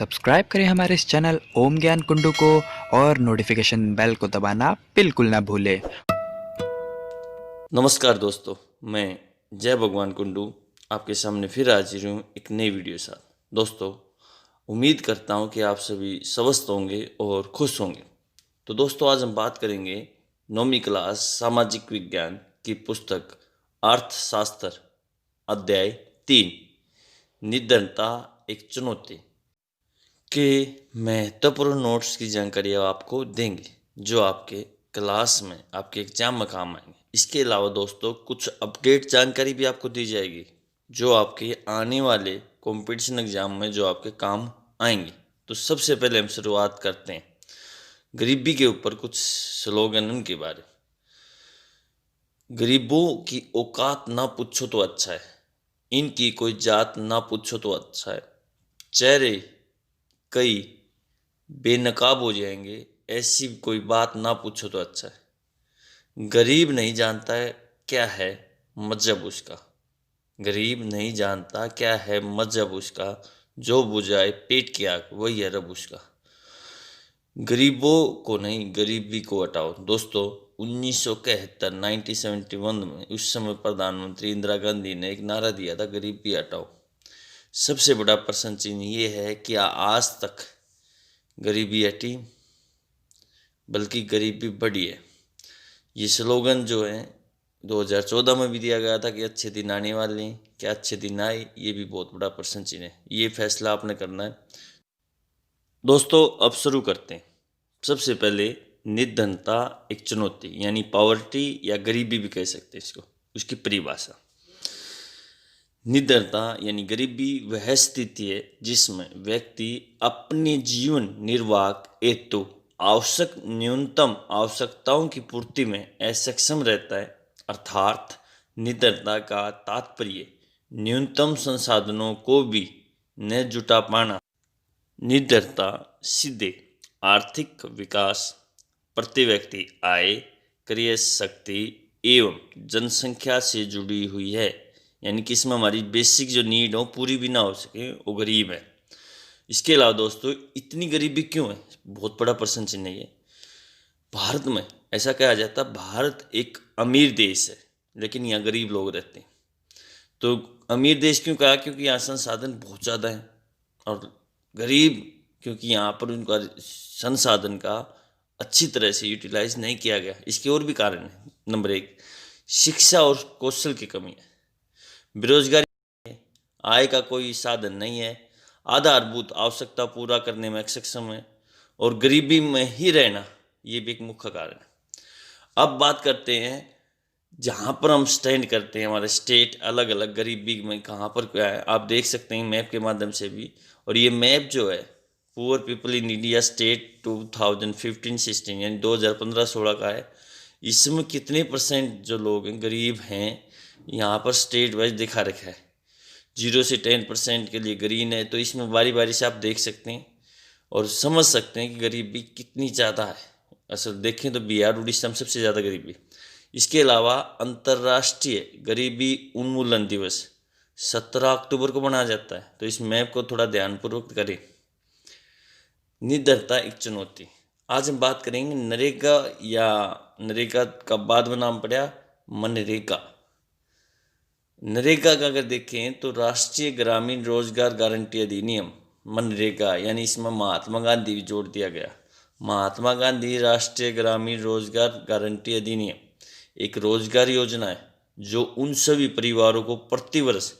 Subscribe करें हमारे इस चैनल ओम ज्ञान कुंडू को और नोटिफिकेशन बेल को दबाना बिल्कुल ना भूलें। नमस्कार दोस्तों, मैं जय भगवान कुंडू आपके सामने फिर हाजिर हूँ एक नई वीडियो के साथ। दोस्तों, उम्मीद करता हूँ कि आप सभी स्वस्थ होंगे और खुश होंगे। तो दोस्तों, आज हम बात करेंगे 9वीं क्लास सामाजिक विज्ञान की पुस्तक अर्थशास्त्र अध्याय 3 निडरता एक चुनौती के महत्वपूर्ण नोट्स की जानकारी आपको देंगे जो आपके क्लास में आपके एग्जाम में काम आएंगे। इसके अलावा दोस्तों, कुछ अपडेट जानकारी भी आपको दी जाएगी जो आपके आने वाले कंपटीशन एग्जाम में जो आपके काम आएंगे। तो सबसे पहले हम शुरुआत करते हैं गरीबी के ऊपर कुछ स्लोगन के बारे। गरीबों की औकात ना पूछो तो अच्छा है, इनकी कोई जात ना पूछो तो अच्छा है, चेहरे कई बेनकाब हो जाएंगे, ऐसी कोई बात ना पूछो तो अच्छा है। गरीब नहीं जानता है क्या है मजहब उसका, गरीब नहीं जानता क्या है मजहब उसका, जो बुझाए पेट की आग वही है रब उसका। गरीबों को नहीं, गरीबी को हटाओ। दोस्तों, 1971 1971 में उस समय प्रधानमंत्री इंदिरा गांधी ने एक नारा दिया था, गरीबी हटाओ। सबसे बड़ा प्रश्न चिन्ह ये है कि आज तक गरीबी हटी, बल्कि गरीबी बढ़ी है। ये स्लोगन जो है 2014 में भी दिया गया था कि अच्छे दिन आने वाले हैं, क्या अच्छे दिन आए, ये भी बहुत बड़ा प्रश्न चिन्ह है। ये फैसला आपने करना है। दोस्तों, अब शुरू करते हैं। सबसे पहले, निर्धनता एक चुनौती यानी पावर्टी या गरीबी भी कह सकते हैं इसको, उसकी परिभाषा। निर्धनता यानी गरीबी वह स्थिति है जिसमें व्यक्ति अपने जीवन निर्वाह हेतु आवश्यक न्यूनतम आवश्यकताओं की पूर्ति में असक्षम रहता है। अर्थात निर्धनता का तात्पर्य न्यूनतम संसाधनों को भी न जुटा पाना। निर्धनता सीधे आर्थिक विकास, प्रति व्यक्ति आय, क्रय शक्ति एवं जनसंख्या से जुड़ी हुई है। यानी कि इसमें हमारी बेसिक जो नीड हो पूरी भी ना हो सके, वो गरीब है। इसके अलावा दोस्तों, इतनी गरीबी क्यों है, बहुत बड़ा प्रश्न चिन्ह है ये। भारत में ऐसा कहा जाता है भारत एक अमीर देश है, लेकिन यहाँ गरीब लोग रहते हैं। तो अमीर देश क्यों कहा, क्योंकि यहाँ संसाधन बहुत ज़्यादा है, और गरीब क्योंकि यहाँ पर उनका संसाधन का अच्छी तरह से यूटिलाइज नहीं किया गया। इसके और भी कारण है। नंबर 1, शिक्षा और कौशल की कमी है, बेरोजगारी, आय का कोई साधन नहीं है, आधारभूत आवश्यकता पूरा करने में अक्षम है, और गरीबी में ही रहना, ये भी एक मुख्य कारण है। अब बात करते हैं जहाँ पर हम स्टैंड करते हैं, हमारे स्टेट अलग अलग गरीबी में कहाँ पर क्या है, आप देख सकते हैं मैप के माध्यम से भी। और ये मैप जो है poor people in India state 2015-16 यानी 2015-16 का है। इसमें कितने परसेंट जो लोग हैं गरीब हैं, यहाँ पर स्टेट वाइज दिखा रखा है। 0 से 10% के लिए ग्रीन है। तो इसमें बारी बारी से आप देख सकते हैं और समझ सकते हैं कि गरीबी कितनी ज़्यादा है। असल देखें तो बिहार उड़ीसा में सबसे ज़्यादा गरीबी। इसके अलावा अंतर्राष्ट्रीय गरीबी उन्मूलन दिवस 17 अक्टूबर को मनाया जाता है। तो इस मैप को थोड़ा ध्यानपूर्वक करें। निर्धनता एक चुनौती। आज हम बात करेंगे नरेगा, या नरेगा का बाद में नाम पड़ा मनरेगा। नरेगा का अगर देखें तो राष्ट्रीय ग्रामीण रोजगार गारंटी अधिनियम मनरेगा, यानी इसमें महात्मा गांधी भी जोड़ दिया गया। महात्मा गांधी राष्ट्रीय ग्रामीण रोजगार गारंटी अधिनियम एक रोजगार योजना है जो उन सभी परिवारों को प्रतिवर्ष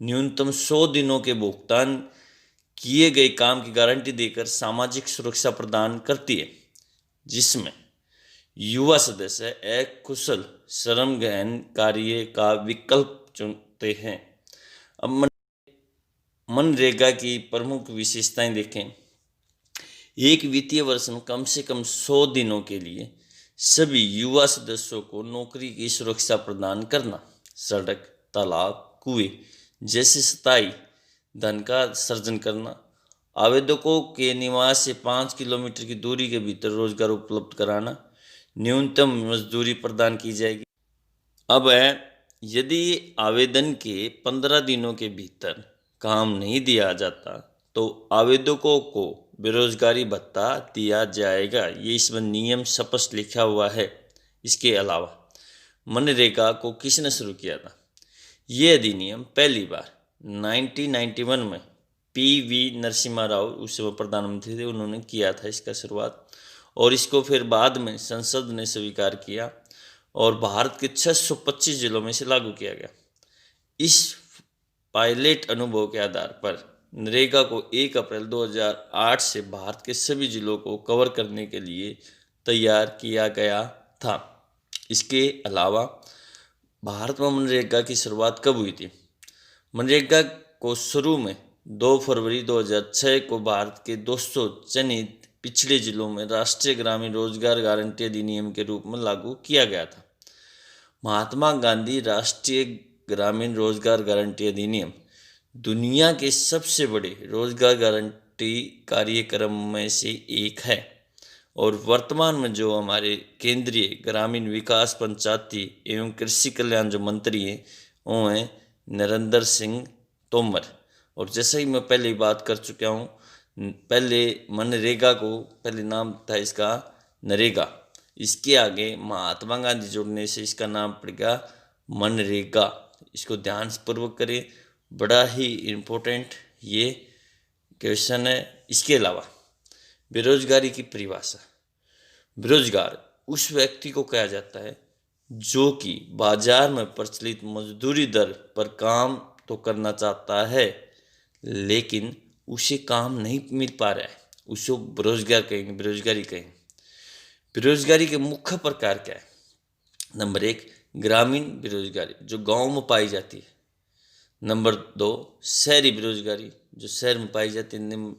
न्यूनतम 100 दिनों के भुगतान किए गए काम की गारंटी देकर सामाजिक सुरक्षा प्रदान करती है, जिसमें युवा सदस्य एक कुशल श्रम गहन कार्य का विकल्प चुनते हैं। अब मनरेगा की प्रमुख विशेषताएं देखें। एक वित्तीय वर्ष में कम से कम 100 दिनों के लिए सभी युवा सदस्यों को नौकरी की सुरक्षा प्रदान करना, सड़क, तालाब, कुएं जैसे स्थायी धन का सृजन करना, आवेदकों के निवास से 5 किलोमीटर की दूरी के भीतर रोजगार उपलब्ध कराना, न्यूनतम मजदूरी प्रदान की जाएगी। अब है, यदि आवेदन के 15 दिनों के भीतर काम नहीं दिया जाता तो आवेदकों को बेरोजगारी भत्ता दिया जाएगा, ये इसमें नियम स्पष्ट लिखा हुआ है। इसके अलावा मनरेगा को किसने शुरू किया था? ये अधिनियम पहली बार 1991 में पी.वी. नरसिम्हा राव, उस समय प्रधानमंत्री थे, उन्होंने किया था इसका शुरुआत, और इसको फिर बाद में संसद ने स्वीकार किया और भारत के 625 जिलों में से लागू किया गया। इस पायलट अनुभव के आधार पर नरेगा को 1 अप्रैल 2008 से भारत के सभी जिलों को कवर करने के लिए तैयार किया गया था। इसके अलावा भारत में मनरेगा की शुरुआत कब हुई थी? मनरेगा को शुरू में 2 फरवरी 2006 को भारत के 200 चयनित पिछड़े जिलों में राष्ट्रीय ग्रामीण रोजगार गारंटी अधिनियम के रूप में लागू किया गया था। महात्मा गांधी राष्ट्रीय ग्रामीण रोजगार गारंटी अधिनियम दुनिया के सबसे बड़े रोजगार गारंटी कार्यक्रम में से एक है और वर्तमान में जो हमारे केंद्रीय ग्रामीण विकास, पंचायती एवं कृषि कल्याण जो मंत्री हैं वो हैं नरेंद्र सिंह तोमर। और जैसे ही मैं पहले बात कर चुका हूँ, पहले मनरेगा को पहले नाम था इसका नरेगा, इसके आगे महात्मा गांधी जोड़ने से इसका नाम पड़ेगा मनरेगा। इसको ध्यान पूर्वक करें, बड़ा ही इम्पोर्टेंट ये क्वेश्चन है। इसके अलावा बेरोजगारी की परिभाषा। बेरोजगार उस व्यक्ति को कहा जाता है जो कि बाजार में प्रचलित मजदूरी दर पर काम तो करना चाहता है लेकिन उसे काम नहीं मिल पा रहा है, उसको बेरोजगार कहेंगे, बेरोजगारी कहेंगे। बेरोजगारी के मुख्य प्रकार क्या है? नंबर 1 ग्रामीण बेरोजगारी जो गांव में पाई जाती है। नंबर 2 शहरी बेरोजगारी जो शहर में पाई जाती है।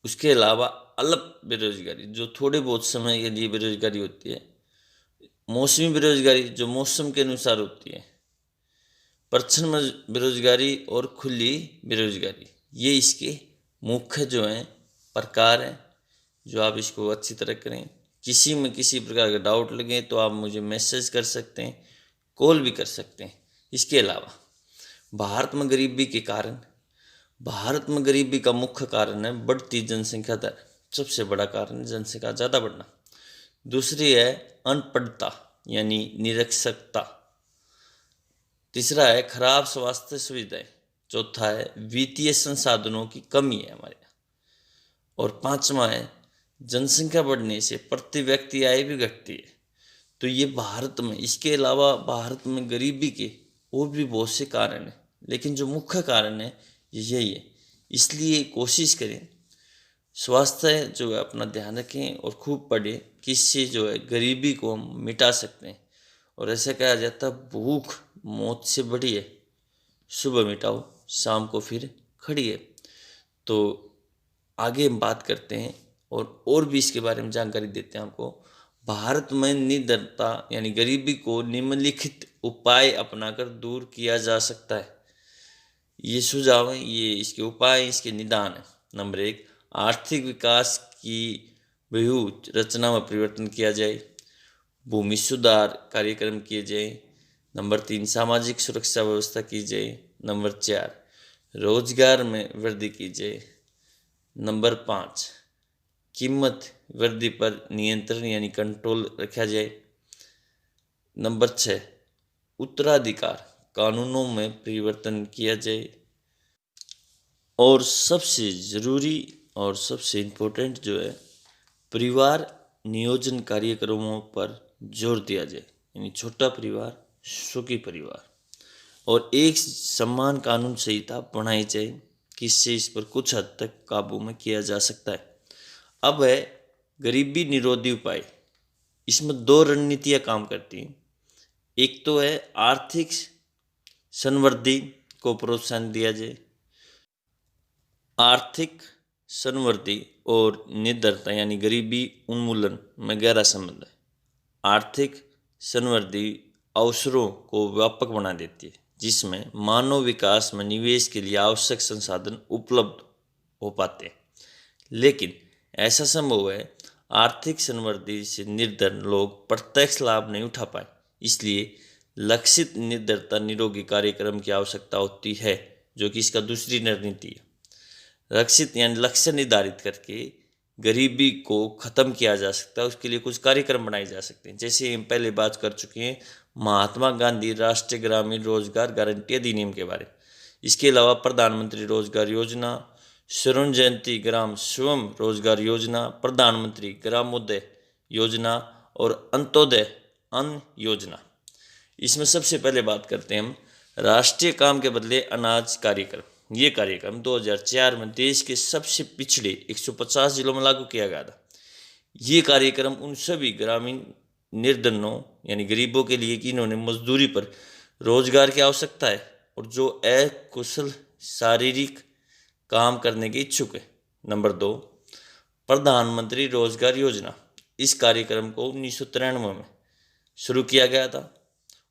उसके अलावा अल्प बेरोजगारी जो थोड़े बहुत समय के लिए बेरोजगारी होती है। मौसमी बेरोजगारी जो मौसम के अनुसार होती है। प्रच्छन्न बेरोजगारी और खुली बेरोजगारी, ये इसके मुख्य जो हैं प्रकार हैं, जो आप इसको अच्छी तरह करें। किसी में किसी प्रकार का डाउट लगे तो आप मुझे मैसेज कर सकते हैं, कॉल भी कर सकते हैं। इसके अलावा भारत में गरीबी के कारण, भारत में गरीबी का मुख्य कारण है बढ़ती जनसंख्या दर, सबसे बड़ा कारण है जनसंख्या ज़्यादा बढ़ना। दूसरी है अनपढ़ता यानी निरक्षरता। तीसरा है खराब स्वास्थ्य सुविधाएं। चौथा है वित्तीय संसाधनों की कमी है हमारे यहाँ। और पांचवा है जनसंख्या बढ़ने से प्रति व्यक्ति आय भी घटती है। तो ये भारत में, इसके अलावा भारत में गरीबी के और भी बहुत से कारण हैं, लेकिन जो मुख्य कारण है यही है। इसलिए कोशिश करें स्वास्थ्य जो है अपना ध्यान रखें और खूब पढ़ें, किससे जो है गरीबी को हम मिटा सकते हैं। और ऐसा कहा जाता है भूख मौत से बड़ी है, सुबह मिटाओ शाम को फिर खड़ी है। तो आगे हम बात करते हैं और भी इसके बारे में जानकारी देते हैं आपको। भारत में निरंतरता यानी गरीबी को निम्नलिखित उपाय अपनाकर दूर किया जा सकता है। ये सुझाव है, ये इसके उपाय, इसके निदान है। नंबर 1 आर्थिक विकास की व्यूह रचना में परिवर्तन किया जाए, भूमि सुधार कार्यक्रम किए जाए। नंबर 3 सामाजिक सुरक्षा व्यवस्था की जाए। नंबर 4 रोजगार में वृद्धि की जाए। नंबर 5 कीमत वृद्धि पर नियंत्रण यानी कंट्रोल रखा जाए। नंबर 6 उत्तराधिकार कानूनों में परिवर्तन किया जाए। और सबसे ज़रूरी और सबसे इम्पोर्टेंट जो है परिवार नियोजन कार्यक्रमों पर जोर दिया जाए, यानी छोटा परिवार सुखी परिवार। और एक समान कानून संहिता बनाई जाए किससे इस पर कुछ हद तक काबू में किया जा सकता है। अब है गरीबी निरोधी उपाय। इसमें 2 रणनीतियाँ काम करती हैं। एक तो है आर्थिक संवृद्धि को प्रोत्साहन दिया जाए। आर्थिक संवृद्धि और निरंतरता यानी गरीबी उन्मूलन में गहरा संबंध है। आर्थिक संवृद्धि अवसरों को व्यापक बना देती है, जिसमें मानव विकास में निवेश के लिए आवश्यक संसाधन उपलब्ध हो पाते हैं। लेकिन ऐसा संभव है आर्थिक संवृद्धि से निर्धन लोग प्रत्यक्ष लाभ नहीं उठा पाए, इसलिए लक्षित निर्धनता निरोगी कार्यक्रम की आवश्यकता होती है, जो कि इसका दूसरी रणनीति है। लक्षित यानी लक्ष्य निर्धारित करके गरीबी को ख़त्म किया जा सकता है, उसके लिए कुछ कार्यक्रम बनाए जा सकते हैं। जैसे हम पहले बात कर चुके हैं महात्मा गांधी राष्ट्रीय ग्रामीण रोजगार गारंटी अधिनियम के बारे में। इसके अलावा प्रधानमंत्री रोजगार योजना, स्वर्ण जयंती ग्राम स्वयं रोजगार योजना, प्रधानमंत्री ग्रामोदय योजना और अंत्योदय अन्न योजना। इसमें सबसे पहले बात करते हैं हम राष्ट्रीय काम के बदले अनाज कार्यक्रम। ये कार्यक्रम 2004 में देश के सबसे पिछड़े 150 जिलों में लागू किया गया था। ये कार्यक्रम उन सभी ग्रामीण निर्धनों यानी गरीबों के लिए कि इन्होंने मजदूरी पर रोजगार की आवश्यकता है और जो अकुशल शारीरिक काम करने के इच्छुक है। नंबर 2, प्रधानमंत्री रोजगार योजना। इस कार्यक्रम को 1993 में शुरू किया गया था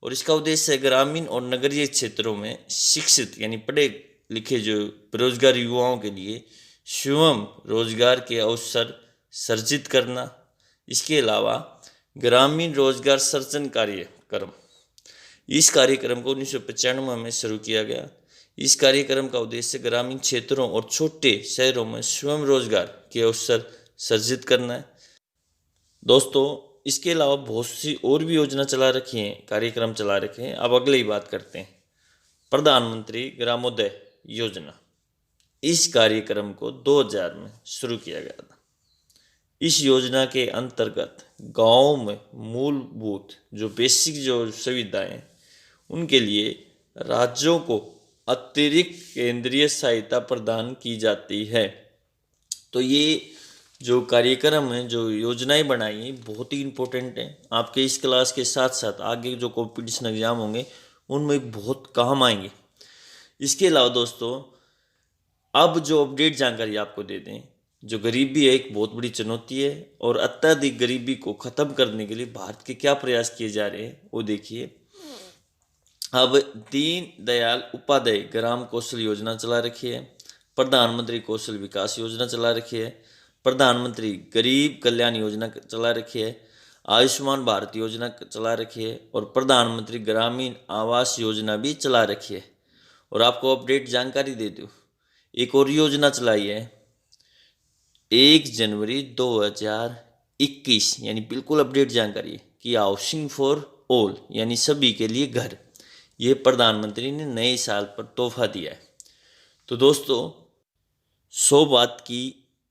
और इसका उद्देश्य है ग्रामीण और नगरीय क्षेत्रों में शिक्षित यानी पढ़े लिखे जो बेरोजगार युवाओं के लिए स्वयं रोजगार के अवसर सर्जित करना। इसके अलावा ग्रामीण रोजगार सृजन कार्यक्रम, इस कार्यक्रम को 1995 में शुरू किया गया। इस कार्यक्रम का उद्देश्य ग्रामीण क्षेत्रों और छोटे शहरों में स्वयं रोजगार के अवसर सर्जित करना है। दोस्तों, इसके अलावा बहुत सी और भी योजना चला रखी हैं, कार्यक्रम चला रखे हैं। अब अगले ही बात करते हैं प्रधानमंत्री ग्रामोदय योजना। इस कार्यक्रम को 2000 में शुरू किया गया था। इस योजना के अंतर्गत गाँव में मूलभूत जो बेसिक जो सुविधाएं हैं उनके लिए राज्यों को अतिरिक्त केंद्रीय सहायता प्रदान की जाती है। तो ये जो कार्यक्रम है, जो योजनाएं बनाई हैं, बहुत ही इम्पोर्टेंट हैं। आपके इस क्लास के साथ साथ आगे जो कॉम्पिटिशन एग्जाम होंगे उनमें बहुत काम आएंगे। इसके अलावा दोस्तों, अब जो अपडेट जानकारी आपको दे दें, जो गरीबी है एक बहुत बड़ी चुनौती है और अत्यधिक गरीबी को ख़त्म करने के लिए भारत के क्या प्रयास किए जा रहे हैं वो देखिए। अब दीन दयाल उपाध्याय ग्राम कौशल योजना चला रखी है, प्रधानमंत्री कौशल विकास योजना चला रखी है, प्रधानमंत्री गरीब कल्याण योजना चला रखी है, आयुष्मान भारत योजना चला रखी है और प्रधानमंत्री ग्रामीण आवास योजना भी चला रखी है। और आपको अपडेट जानकारी दे दूँ, एक और योजना चलाई है 1 जनवरी 2021 यानी बिल्कुल अपडेट जानकारी है कि हाउसिंग फॉर ऑल यानी सभी के लिए घर, ये प्रधानमंत्री ने नए साल पर तोहफा दिया है। तो दोस्तों, 100 बात की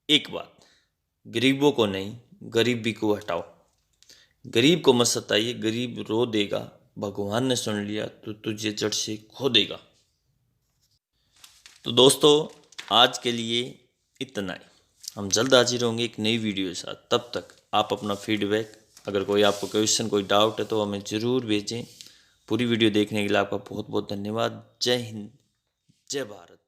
एक बात, गरीबों को नहीं गरीबी को हटाओ। गरीब को मत सताइए, गरीब रो देगा, भगवान ने सुन लिया तो तुझे जड़ से खो देगा। तो दोस्तों, आज के लिए इतना ही। हम जल्द हाजिर होंगे एक नई वीडियो के साथ। तब तक आप अपना फीडबैक, अगर कोई आपको क्वेश्चन कोई डाउट है तो हमें ज़रूर भेजें। पूरी वीडियो देखने के लिए आपका बहुत बहुत धन्यवाद। जय हिंद, जय भारत।